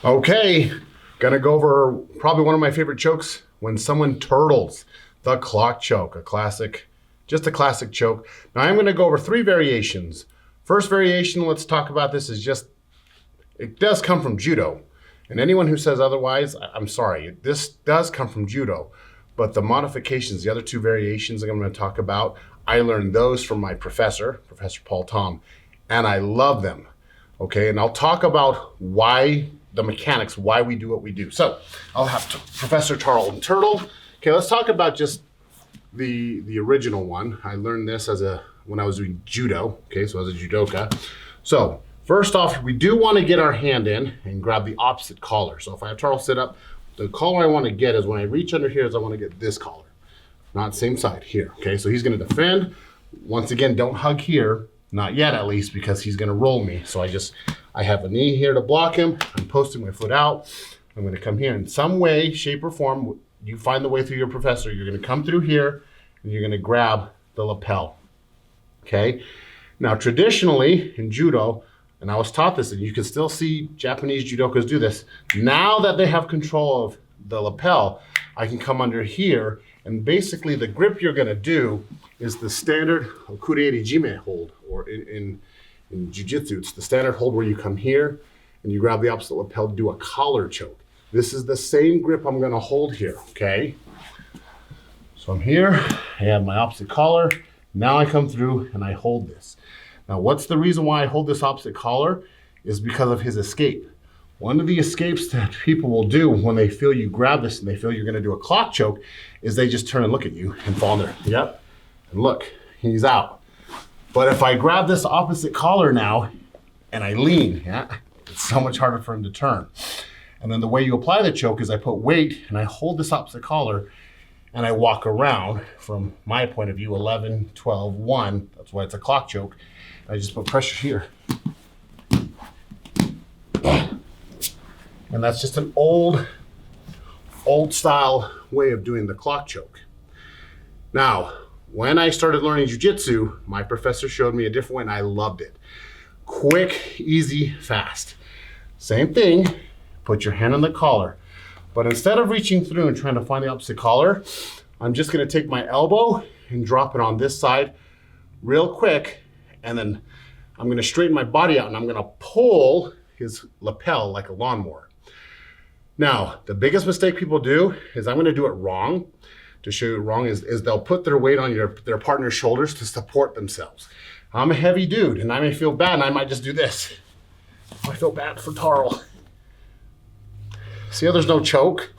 Okay, gonna go over probably one of my favorite chokes, when someone turtles, the clock choke, just a classic choke. Now I'm gonna go over 3 variations. First variation, let's talk about this, it does come from Judo. And anyone who says otherwise, I'm sorry, this does come from Judo. But the modifications, the other 2 variations I'm gonna talk about, I learned those from my professor, Professor Paul Tom, and I love them, okay? And I'll talk about the mechanics, why we do what we do. So I'll have Professor Tarleton Turtle. Okay, let's talk about just the original one. I learned this when I was doing Judo, okay, so as a judoka. So first off, we do want to get our hand in and grab the opposite collar. So if I have Tarl sit up, the collar I want to get is when I reach under here is I want to get this collar, not same side here, okay? So he's going to defend. Once again, don't hug here, not yet at least, because he's going to roll me. So I have a knee here to block him. I'm posting my foot out. I'm going to come here in some way, shape, or form. You find the way through your professor. You're going to come through here and you're going to grab the lapel, okay? Now, traditionally in Judo, and I was taught this, and you can still see Japanese judokas do this. Now that they have control of the lapel, I can come under here, and basically the grip you're gonna do is the standard okureiri jime hold, or in jiu-jitsu, it's the standard hold where you come here and you grab the opposite lapel to do a collar choke. This is the same grip I'm gonna hold here, okay? So I'm here, I have my opposite collar. Now I come through and I hold this. Now, what's the reason why I hold this opposite collar is because of his escape. One of the escapes that people will do when they feel you grab this and they feel you're gonna do a clock choke is they just turn and look at you and fall in there. Yep, and look, he's out. But if I grab this opposite collar now and I lean, it's so much harder for him to turn. And then the way you apply the choke is I put weight and I hold this opposite collar and I walk around from my point of view, 11, 12, 1, that's why it's a clock choke. I just put pressure here. And that's just an old style way of doing the clock choke. Now, when I started learning jiu-jitsu, my professor showed me a different way and I loved it. Quick, easy, fast. Same thing, put your hand on the collar. But instead of reaching through and trying to find the opposite collar, I'm just gonna take my elbow and drop it on this side real quick, and then I'm gonna straighten my body out and I'm gonna pull his lapel like a lawnmower. Now, the biggest mistake people do is I'm gonna do it wrong. To show you wrong is they'll put their weight on their partner's shoulders to support themselves. I'm a heavy dude and I may feel bad and I might just do this. I feel bad for Tarl. See how there's no choke?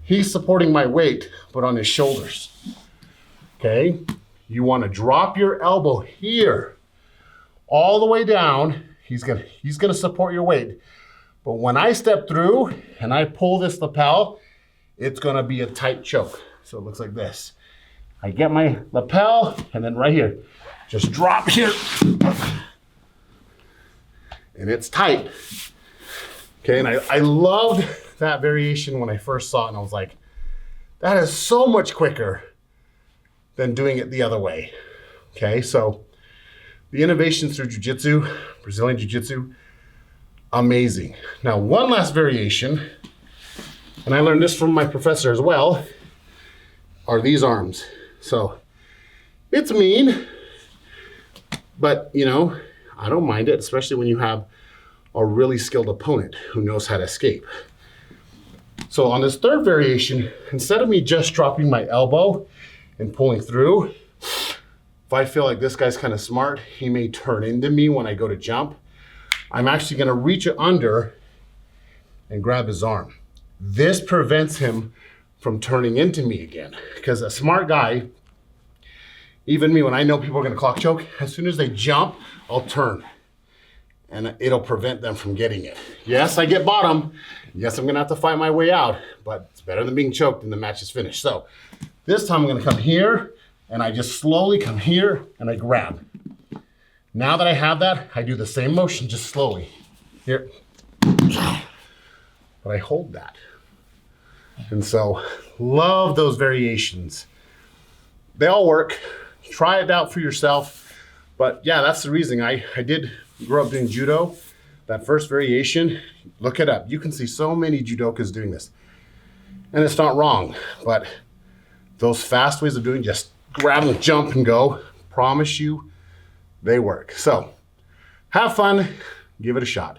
He's supporting my weight, but on his shoulders, okay? You wanna drop your elbow here, all the way down. He's gonna support your weight. But when I step through and I pull this lapel, it's gonna be a tight choke. So it looks like this. I get my lapel and then right here, just drop here. And it's tight. Okay, and I loved that variation when I first saw it and I was like, that is so much quicker than doing it the other way. Okay, so the innovations through jiu-jitsu, Brazilian jiu-jitsu, amazing. Now, one last variation, and I learned this from my professor as well, are these arms. So it's mean, but you know, I don't mind it, especially when you have a really skilled opponent who knows how to escape. So on this third variation, instead of me just dropping my elbow and pulling through, if I feel like this guy's kind of smart, he may turn into me when I go to jump. I'm actually gonna reach under and grab his arm. This prevents him from turning into me again. Because a smart guy, even me, when I know people are gonna clock choke, as soon as they jump, I'll turn. And it'll prevent them from getting it. Yes, I get bottom. Yes, I'm gonna have to fight my way out, but it's better than being choked and the match is finished. So this time I'm gonna come here and I just slowly come here and I grab. Now that I have that, I do the same motion, just slowly. Here. But I hold that. And so, love those variations. They all work. Try it out for yourself. But yeah, that's the reason I did grew up doing judo, that first variation, look it up. You can see so many judokas doing this. And it's not wrong, but those fast ways of doing, just grab and jump and go, promise you, they work. So have fun, give it a shot.